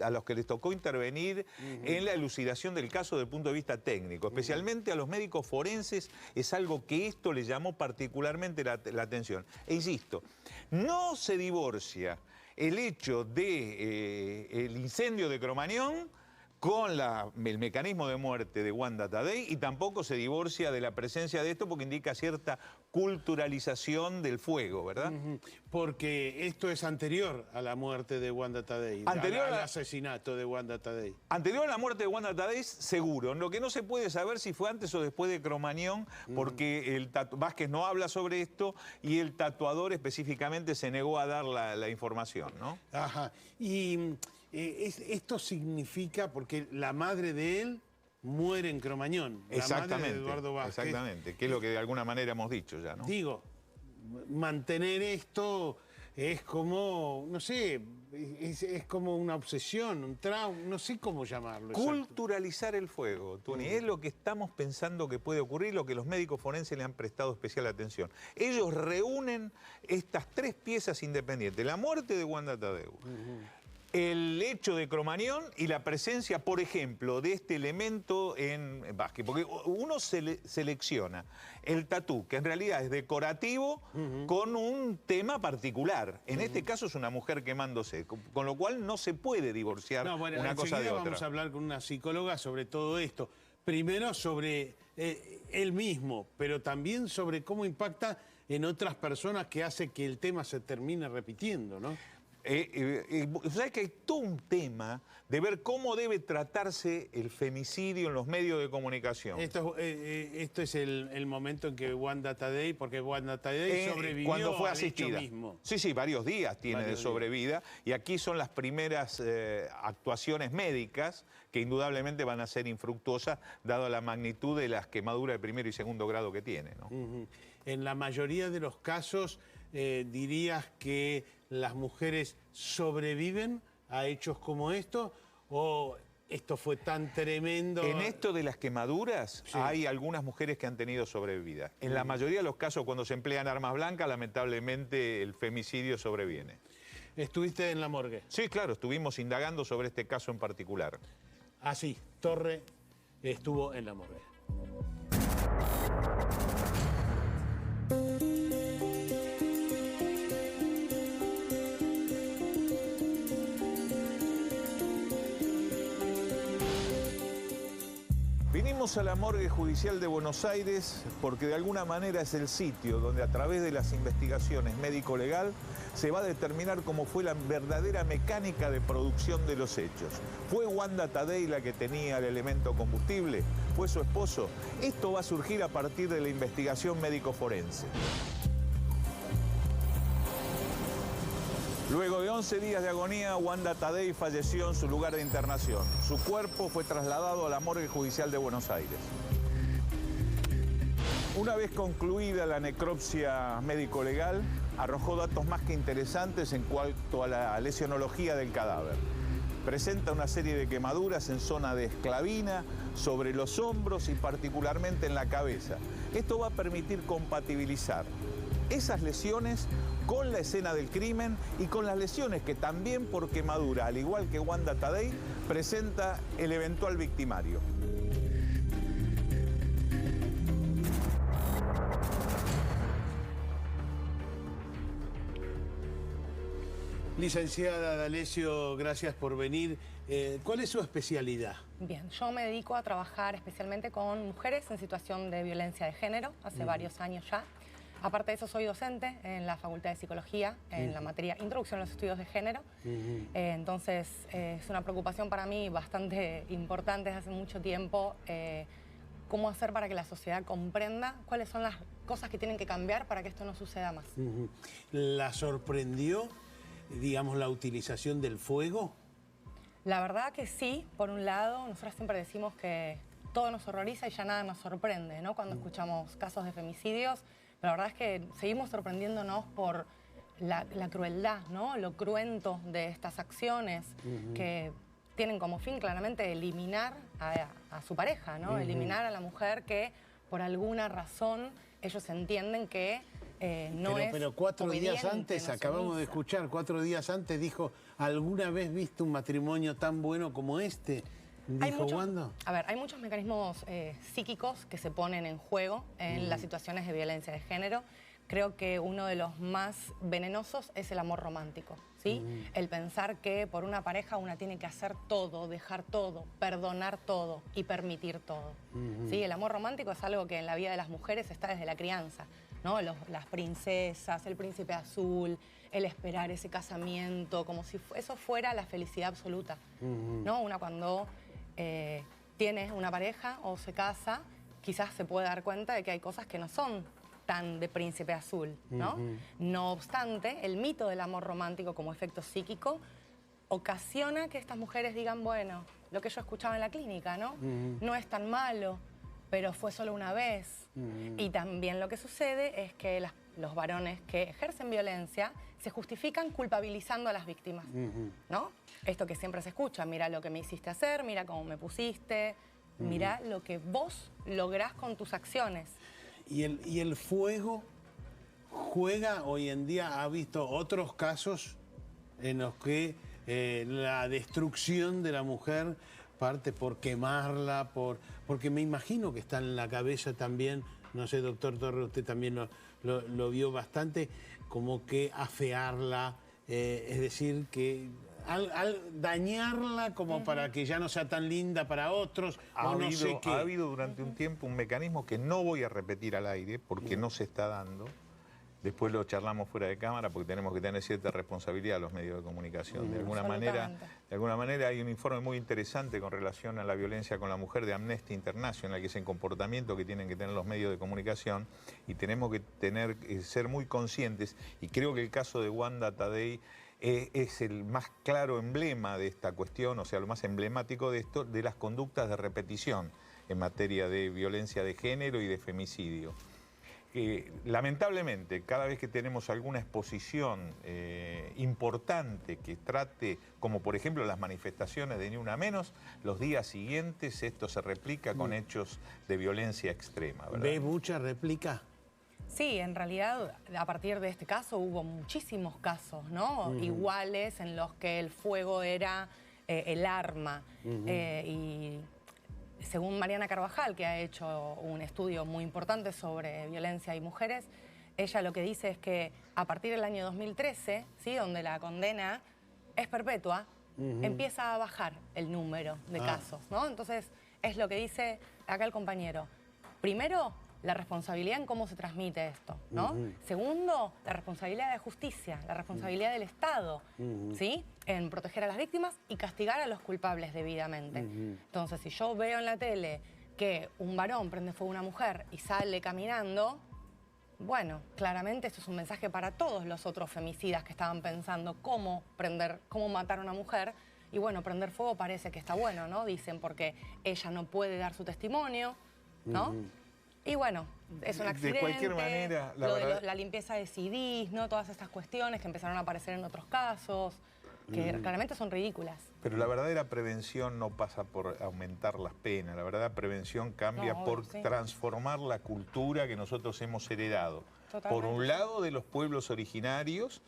a los que les tocó intervenir en la elucidación del caso desde el punto de vista técnico. Especialmente a los médicos forenses es algo que esto les llamó particularmente la atención. E insisto, no se divorcia el hecho del incendio de Cromañón con el mecanismo de muerte de Wanda Tadei, y tampoco se divorcia de la presencia de esto porque indica cierta culturalización del fuego, ¿verdad? Porque esto es anterior a la muerte de Wanda Tadei, al asesinato de Wanda Tadei. Anterior a la muerte de Wanda Tadei, seguro. Lo que no se puede saber si fue antes o después de Cromañón, porque Vázquez no habla sobre esto y el tatuador específicamente se negó a dar la información, ¿no? Ajá. Y esto significa, porque la madre de él muere en Cromañón. Exactamente, la madre de Eduardo Vázquez. Exactamente, que es lo que de alguna manera hemos dicho ya, ¿no? Digo, mantener esto es como, no sé, es como una obsesión, un trauma, no sé cómo llamarlo. Culturalizar el fuego, Tuni, es lo que estamos pensando que puede ocurrir, lo que los médicos forenses le han prestado especial atención. Ellos reúnen estas tres piezas independientes: la muerte de Wanda Tadei, el hecho de Cromañón y la presencia, por ejemplo, de este elemento en Vázquez. Porque uno selecciona el tatú, que en realidad es decorativo, con un tema particular. En este caso es una mujer quemándose, con lo cual no se puede divorciar una cosa de otra. Vamos a hablar con una psicóloga sobre todo esto. Primero sobre él mismo, pero también sobre cómo impacta en otras personas, que hace que el tema se termine repitiendo, ¿no? ¿Sabes que hay todo un tema de ver cómo debe tratarse el femicidio en los medios de comunicación? Esto es el momento en que Wanda Tadei, porque Wanda Tadei sobrevivió cuando fue al hecho asistida. mismo. Sí, varios días tiene de sobrevida, y aquí son las primeras actuaciones médicas que indudablemente van a ser infructuosas, dado la magnitud de las quemaduras de primero y segundo grado que tiene, ¿no? En la mayoría de los casos, dirías que las mujeres sobreviven a hechos como esto, o esto fue tan tremendo. En esto de las quemaduras, hay algunas mujeres que han tenido sobrevida. En la mayoría de los casos, cuando se emplean armas blancas, lamentablemente el femicidio sobreviene. ¿Estuviste en la morgue? Sí, claro, estuvimos indagando sobre este caso en particular. Así, Torre estuvo en la morgue. Vinimos a la morgue judicial de Buenos Aires porque de alguna manera es el sitio donde, a través de las investigaciones médico-legal, se va a determinar cómo fue la verdadera mecánica de producción de los hechos. ¿Fue Wanda Tadei la que tenía el elemento combustible? ¿Fue su esposo? Esto va a surgir a partir de la investigación médico-forense. Luego de 11 días de agonía, Wanda Tadei falleció en su lugar de internación. Su cuerpo fue trasladado a la morgue judicial de Buenos Aires. Una vez concluida la necropsia médico-legal, arrojó datos más que interesantes en cuanto a la lesionología del cadáver. Presenta una serie de quemaduras en zona de esclavina, sobre los hombros y particularmente en la cabeza. Esto va a permitir compatibilizar esas lesiones con la escena del crimen y con las lesiones que también por quemadura, al igual que Wanda Tadei, presenta el eventual victimario. Licenciada D'Alessio, gracias por venir. ¿Cuál es su especialidad? Bien, yo me dedico a trabajar especialmente con mujeres en situación de violencia de género, hace varios años ya. Aparte de eso, soy docente en la Facultad de Psicología, en la materia Introducción a los Estudios de Género. Entonces, es una preocupación para mí bastante importante desde hace mucho tiempo cómo hacer para que la sociedad comprenda cuáles son las cosas que tienen que cambiar para que esto no suceda más. ¿La sorprendió, digamos, la utilización del fuego? La verdad que sí. Por un lado, nosotros siempre decimos que todo nos horroriza y ya nada nos sorprende, ¿no? Cuando escuchamos casos de femicidios, pero la verdad es que seguimos sorprendiéndonos por la crueldad, ¿no? Lo cruento de estas acciones que tienen como fin claramente eliminar a su pareja, ¿no? Eliminar a la mujer que por alguna razón ellos entienden que pero 4 días antes, acabamos de escuchar, 4 días antes dijo, ¿alguna vez viste un matrimonio tan bueno como este? Dijo Wanda. A ver, hay muchos mecanismos psíquicos que se ponen en juego en las situaciones de violencia de género. Creo que uno de los más venenosos es el amor romántico, ¿sí? El pensar que por una pareja una tiene que hacer todo, dejar todo, perdonar todo y permitir todo. ¿Sí? El amor romántico es algo que en la vida de las mujeres está desde la crianza, ¿no? Las princesas, el príncipe azul, el esperar ese casamiento, como si eso fuera la felicidad absoluta, ¿no? Una cuando tiene una pareja o se casa, quizás se puede dar cuenta de que hay cosas que no son tan de príncipe azul, ¿no? No obstante, el mito del amor romántico como efecto psíquico ocasiona que estas mujeres digan, bueno, lo que yo escuchaba en la clínica, ¿no? No es tan malo, pero fue solo una vez. Y también lo que sucede es que los varones que ejercen violencia se justifican culpabilizando a las víctimas, ¿no? Esto que siempre se escucha, mira lo que me hiciste hacer, mira cómo me pusiste, mira lo que vos lográs con tus acciones. ¿Y el fuego juega hoy en día? ¿Ha visto otros casos en los que la destrucción de la mujer parte por quemarla, porque me imagino que está en la cabeza también, no sé, doctor Torres, usted también lo vio bastante, como que afearla, es decir, que al dañarla como para que ya no sea tan linda para otros, Ha habido durante un tiempo un mecanismo que no voy a repetir al aire porque no se está dando. Después lo charlamos fuera de cámara porque tenemos que tener cierta responsabilidad los medios de comunicación. De alguna manera hay un informe muy interesante con relación a la violencia con la mujer de Amnesty International, que es el comportamiento que tienen que tener los medios de comunicación, y tenemos que ser muy conscientes, y creo que el caso de Wanda Tadei es el más claro emblema de esta cuestión, o sea, lo más emblemático de esto, de las conductas de repetición en materia de violencia de género y de femicidio. Lamentablemente, cada vez que tenemos alguna exposición importante que trate, como por ejemplo las manifestaciones de Ni Una Menos, los días siguientes esto se replica con hechos de violencia extrema, ¿verdad? ¿Ve mucha réplica? Sí, en realidad, a partir de este caso hubo muchísimos casos, ¿no? Iguales, en los que el fuego era el arma. Y según Mariana Carvajal, que ha hecho un estudio muy importante sobre violencia y mujeres, ella lo que dice es que a partir del año 2013, ¿sí? Donde la condena es perpetua, empieza a bajar el número de casos, ¿no? Entonces, es lo que dice acá el compañero. Primero, la responsabilidad en cómo se transmite esto, ¿no? Segundo, la responsabilidad de la justicia, la responsabilidad del Estado, ¿sí? En proteger a las víctimas y castigar a los culpables debidamente. Entonces, si yo veo en la tele que un varón prende fuego a una mujer y sale caminando, Bueno, claramente esto es un mensaje para todos los otros femicidas que estaban pensando cómo matar a una mujer. Y bueno, prender fuego parece que está bueno, ¿no? Dicen, porque ella no puede dar su testimonio, ¿no? Y bueno, es un accidente. De cualquier manera, la limpieza de CDs, ¿no? Todas estas cuestiones que empezaron a aparecer en otros casos, que claramente son ridículas. Pero la verdadera prevención no pasa por aumentar las penas. La verdadera prevención cambia por transformar la cultura que nosotros hemos heredado. Totalmente. Por un lado, de los pueblos originarios,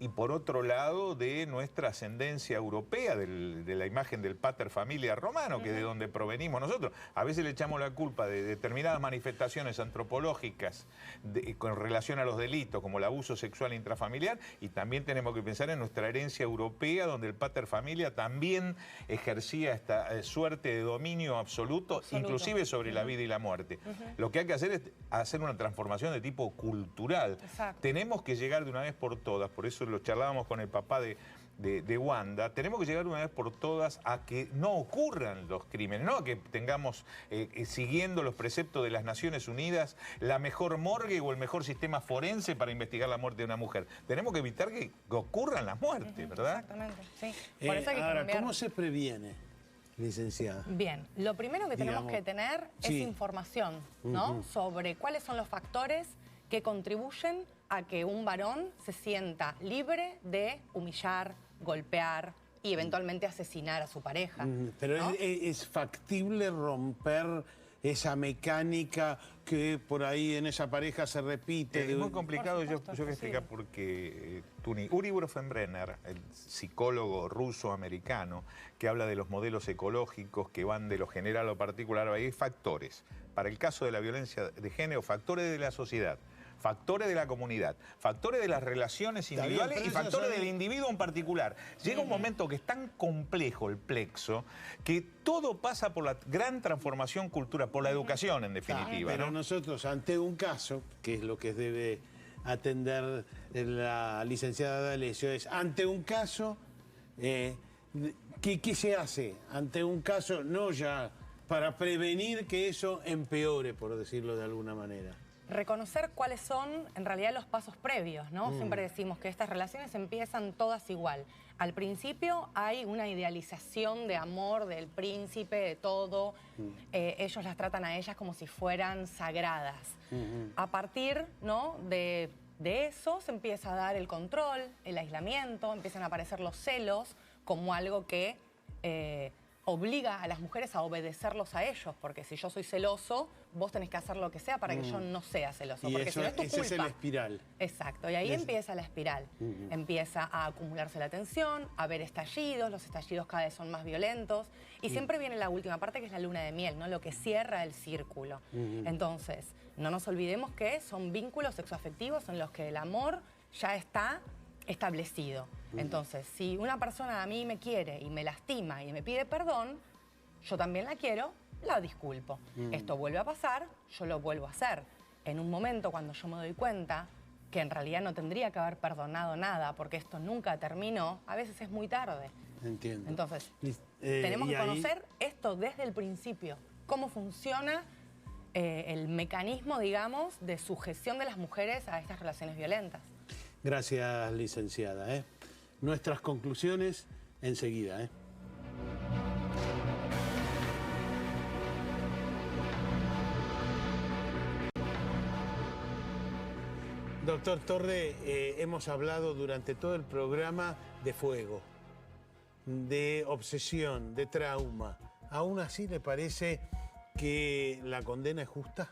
y por otro lado de nuestra ascendencia europea, de la imagen del pater familia romano, que es de donde provenimos nosotros. A veces le echamos la culpa de determinadas manifestaciones antropológicas con relación a los delitos, como el abuso sexual intrafamiliar, y también tenemos que pensar en nuestra herencia europea, donde el pater familia también ejercía esta suerte de dominio absoluto. Inclusive sobre la vida y la muerte. Lo que hay que hacer es hacer una transformación de tipo cultural. Exacto. Tenemos que llegar de una vez por todas, por eso lo charlábamos con el papá de Wanda, tenemos que llegar una vez por todas a que no ocurran los crímenes, no a que tengamos, siguiendo los preceptos de las Naciones Unidas, la mejor morgue o el mejor sistema forense para investigar la muerte de una mujer. Tenemos que evitar que ocurran las muertes, ¿verdad? Exactamente, sí. Por eso hay que ahora, cambiar. ¿cómo se previene, licenciada? Bien, lo primero que tenemos que tener es información, ¿no? Sobre cuáles son los factores que contribuyen a que un varón se sienta libre de humillar, golpear y eventualmente asesinar a su pareja. Pero ¿no? ¿es factible romper esa mecánica que por ahí en esa pareja se repite? Es muy complicado, yo voy a explicar por qué. Uri Bronfenbrenner, el psicólogo ruso-americano, que habla de los modelos ecológicos que van de lo general a lo particular, hay factores. Para el caso de la violencia de género, factores de la sociedad, factores de la comunidad, factores de las relaciones individuales y factores del individuo en particular. Llega un momento que es tan complejo el plexo que todo pasa por la gran transformación cultural, por la educación en definitiva. Pero ¿no? nosotros ante un caso, que es lo que debe atender la licenciada D'Alessio, es ante un caso, ¿qué se hace? Ante un caso, no ya para prevenir que eso empeore, por decirlo de alguna manera. Reconocer cuáles son en realidad los pasos previos, ¿no? Siempre decimos que estas relaciones empiezan todas igual. Al principio hay una idealización de amor del príncipe, de todo. Ellos las tratan a ellas como si fueran sagradas. A partir, ¿no?, de eso se empieza a dar el control, el aislamiento, empiezan a aparecer los celos como algo que obliga a las mujeres a obedecerlos a ellos, porque si yo soy celoso, vos tenés que hacer lo que sea para que yo no sea celoso, Y porque eso, si no es tu esa es culpa. la espiral. Exacto, y ahí empieza la espiral. Empieza a acumularse la tensión, a haber estallidos, los estallidos cada vez son más violentos, y siempre viene la última parte, que es la luna de miel, ¿no? Lo que cierra el círculo. Entonces, no nos olvidemos que son vínculos sexoafectivos en los que el amor ya está establecido. Entonces, si una persona a mí me quiere y me lastima y me pide perdón, yo también la quiero, la disculpo. Esto vuelve a pasar, yo lo vuelvo a hacer. En un momento cuando yo me doy cuenta que en realidad no tendría que haber perdonado nada porque esto nunca terminó, a veces es muy tarde. Entiendo. Entonces, tenemos que conocer esto desde el principio, cómo funciona el mecanismo, digamos, de sujeción de las mujeres a estas relaciones violentas. Gracias, licenciada. Nuestras conclusiones enseguida. Doctor Torre, hemos hablado durante todo el programa de fuego, de obsesión, de trauma. ¿Aún así le parece que la condena es justa?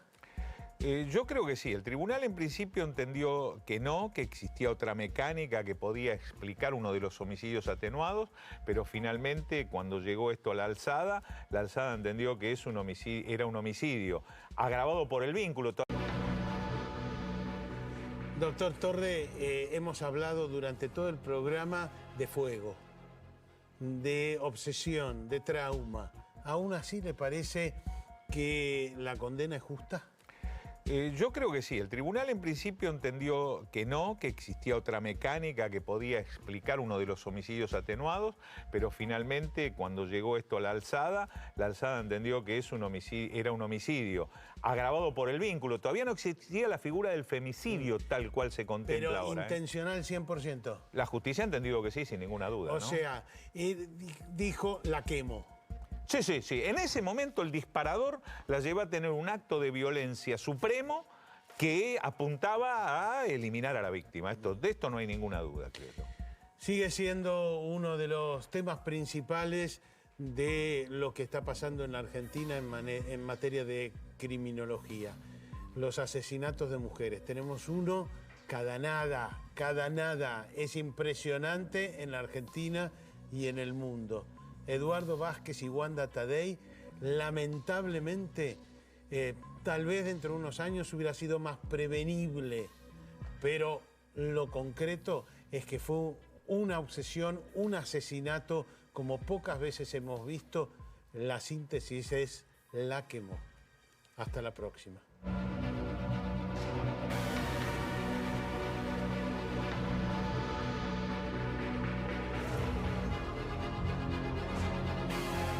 Yo creo que sí. El tribunal en principio entendió que no, que existía otra mecánica que podía explicar uno de los homicidios atenuados, pero finalmente cuando llegó esto a la alzada entendió que era un homicidio agravado por el vínculo. Doctor Torre, hemos hablado durante todo el programa de fuego, de obsesión, de trauma. ¿Aún así le parece que la condena es justa? Yo creo que sí. El tribunal en principio entendió que no, que existía otra mecánica que podía explicar uno de los homicidios atenuados, pero finalmente cuando llegó esto a la alzada entendió que es un homicidio, era un homicidio agravado por el vínculo. Todavía no existía la figura del femicidio tal cual se contempla Pero ahora. intencional 100%. La justicia ha entendido que sí, sin ninguna duda. O ¿no? sea, dijo, la quemo. Sí, sí, sí. En ese momento el disparador la lleva a tener un acto de violencia supremo que apuntaba a eliminar a la víctima. De esto no hay ninguna duda, creo yo. Sigue siendo uno de los temas principales de lo que está pasando en la Argentina en materia de criminología. Los asesinatos de mujeres. Tenemos uno cada nada. Es impresionante en la Argentina y en el mundo. Eduardo Vázquez y Wanda Tadei, lamentablemente, tal vez dentro de unos años hubiera sido más prevenible, pero lo concreto es que fue una obsesión, un asesinato, como pocas veces hemos visto. La síntesis es la quemó. Hasta la próxima.